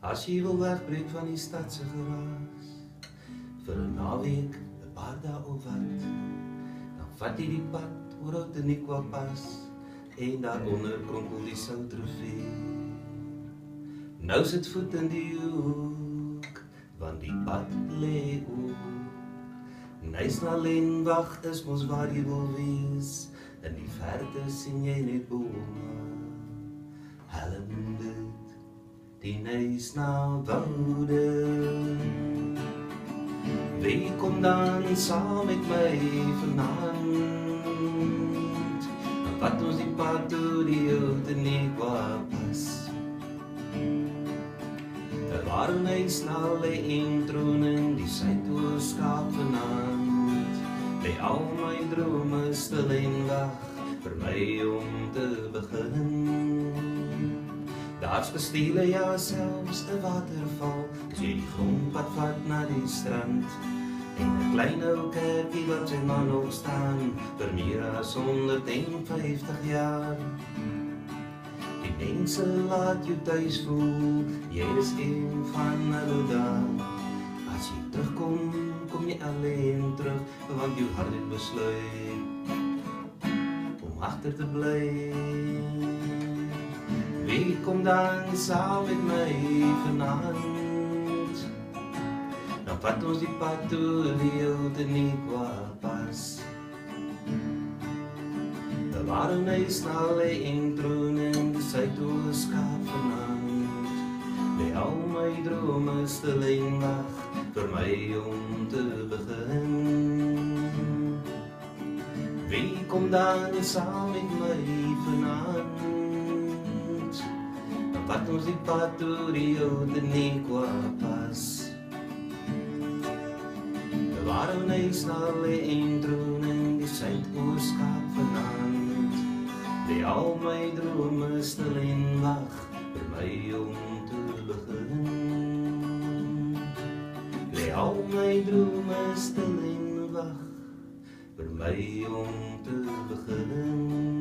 As jy wil wegbreek van die stadse geraas, vir 'n naweek, 'n paar dae of wat, dan vat jy die pad oor Outeniqua pas, en daaronder kronkel die Soutrivier. Nou sit voet in die hoek, want die pad lê oop. Nysna-Lenwag is mos waar jy wil wees, in die verte sien jy net bome. Helmboot, die Nysna-woude. Wie kom dan saam met my vanaand? Dan vat ons die pad door die Outeniqua pas. Waar Nysna lê en troon in die Suidoos-Kaap vanaand, lê al my drome stil en wag vir my om te begin. Daar's gestiele, ja selfs 'n waterval, as jy die grondpad vat na die strand, en 'n klein ou kerkie wat sy man nog staan, vir meer as 150 jaar. Mense laat jou thuis voel, jy is een van hulle daar. As jy terugkom, kom jy alleen terug, want jou hart het besluit om agter te bly. Wie kom dan saam met my vanaand? Dan vat ons die pad door die Outeniqua pas. Waar Nysna lê en troon in die Suidoos-Kaap vanaand, lê al my drome stil en wag vir my om te begin. Wie kom dan saam met my vanaand? Dan vat ons die pad door die Outeniqua pas. Waar Nysna lê en troon in die Suidoos-Kaap vanaand, lê al my drome stil en wag vir my om te begin. Lê al my drome stil en wag vir my om te begin.